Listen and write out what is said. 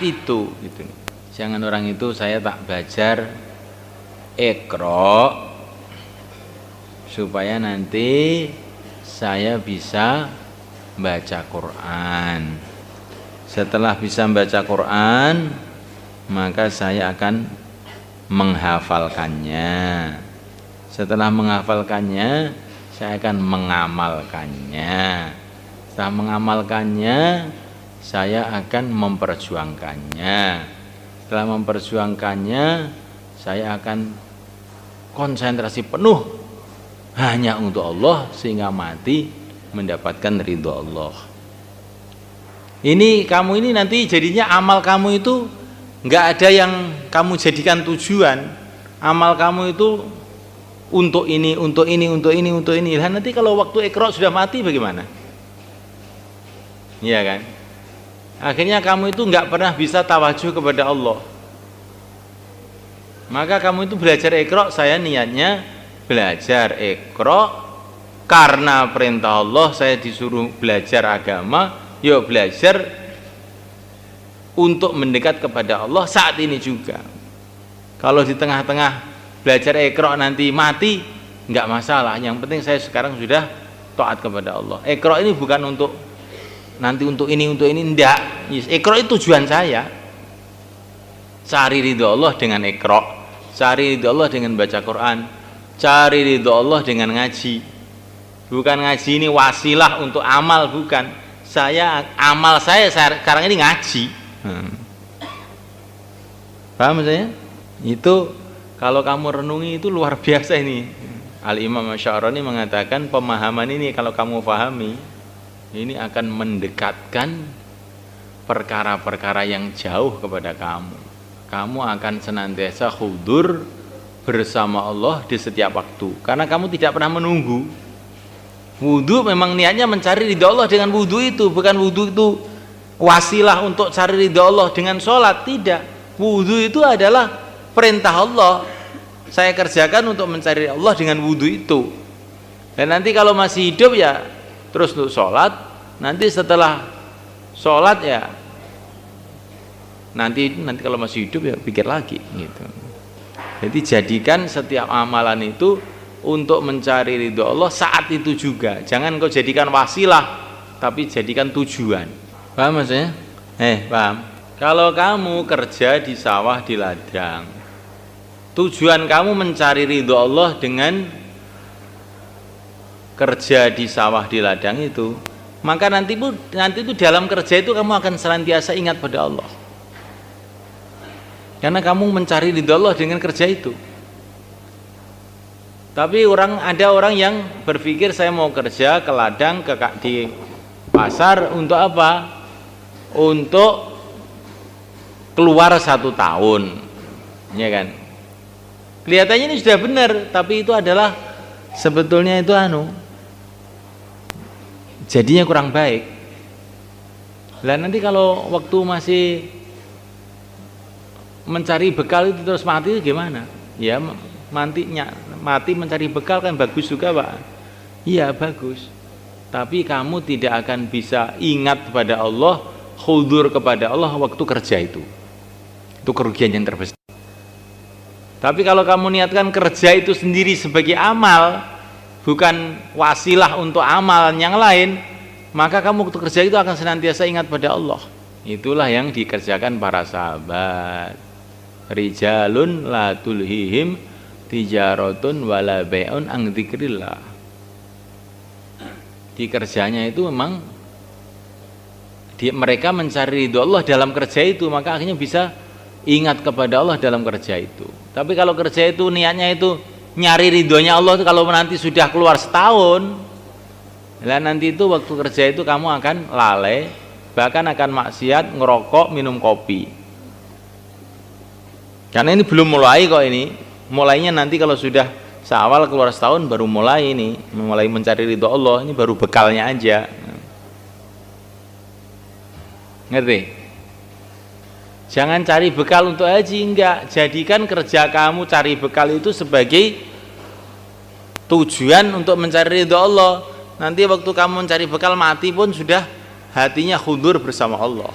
saat itu gitu. Jangan orang itu saya tak belajar Iqra supaya nanti saya bisa baca Quran. Setelah bisa baca Quran, maka saya akan menghafalkannya. Setelah menghafalkannya, saya akan mengamalkannya. Setelah mengamalkannya, saya akan memperjuangkannya. Setelah memperjuangkannya, saya akan konsentrasi penuh hanya untuk Allah sehingga mati mendapatkan ridho Allah. Ini kamu ini nanti jadinya amal kamu itu nggak ada yang kamu jadikan tujuan. Amal kamu itu untuk ini, untuk ini, untuk ini, untuk ini. Nah, nanti kalau waktu Iqra sudah mati bagaimana? Iya kan? Akhirnya kamu itu nggak pernah bisa tawajuh kepada Allah. Maka kamu itu belajar Iqra, saya niatnya belajar Iqra karena perintah Allah saya disuruh belajar agama, yuk belajar untuk mendekat kepada Allah saat ini juga. Kalau di tengah-tengah belajar Iqra nanti mati, nggak masalah. Yang penting saya sekarang sudah taat kepada Allah. Iqra ini bukan untuk nanti untuk ini, enggak. Iqra itu tujuan saya. Cari ridho Allah dengan Iqra, cari ridho Allah dengan baca Quran, cari ridho Allah dengan ngaji. Bukan ngaji ini wasilah untuk amal, bukan. Amal saya sekarang ini ngaji. Paham saya? Itu kalau kamu renungi itu luar biasa ini. Al-Imam Asy'arani mengatakan pemahaman ini kalau kamu pahami, ini akan mendekatkan perkara-perkara yang jauh kepada kamu. Kamu akan senantiasa hudur bersama Allah di setiap waktu. Karena kamu tidak pernah menunggu. Wudu memang niatnya mencari ridha Allah dengan wudu itu, bukan wudu itu wasilah untuk cari ridha Allah dengan sholat, tidak. Wudu itu adalah perintah Allah. Saya kerjakan untuk mencari Allah dengan wudu itu. Dan nanti kalau masih hidup ya terus untuk sholat, nanti setelah sholat ya nanti kalau masih hidup ya pikir lagi gitu. Jadi jadikan setiap amalan itu untuk mencari ridho Allah saat itu juga. Jangan kau jadikan wasilah, tapi jadikan tujuan. Paham maksudnya? Paham? Kalau kamu kerja di sawah di ladang, tujuan kamu mencari ridho Allah dengan kerja di sawah di ladang itu, maka nanti itu dalam kerja itu kamu akan senantiasa ingat pada Allah. Karena kamu mencari ridho Allah dengan kerja itu. Tapi ada orang yang berpikir saya mau kerja ke ladang, di pasar untuk apa? Untuk keluar 1 tahun, ya kan? Kelihatannya ini sudah benar, tapi itu adalah sebetulnya itu jadinya kurang baik. Lah nanti kalau waktu masih mencari bekal itu terus mati itu gimana? Ya mati mencari bekal kan bagus juga, Pak. Iya bagus. Tapi kamu tidak akan bisa ingat kepada Allah, hudur kepada Allah waktu kerja itu. Itu kerugian yang terbesar. Tapi kalau kamu niatkan kerja itu sendiri sebagai amal, bukan wasilah untuk amal yang lain, maka kamu waktu kerja itu akan senantiasa ingat pada Allah. Itulah yang dikerjakan para sahabat. Rijalun la tulhihim tijaratun wala bai'un an dzikrillah. Di kerjanya itu memang mereka mencari ridho Allah dalam kerja itu, maka akhirnya bisa ingat kepada Allah dalam kerja itu. Tapi kalau kerja itu niatnya itu nyari ridhonya Allah itu, kalau nanti sudah keluar setahun, nanti itu waktu kerja itu kamu akan lalai, bahkan akan maksiat, ngerokok, minum kopi. Karena ini belum mulai kok ini. Mulainya nanti kalau sudah seawal keluar setahun baru mulai mencari ridho Allah. Ini baru bekalnya aja. Ngerti? Jangan cari bekal untuk haji, enggak. Jadikan kerja kamu cari bekal itu sebagai tujuan untuk mencari ridho Allah. Nanti waktu kamu mencari bekal mati pun sudah hatinya hudur bersama Allah.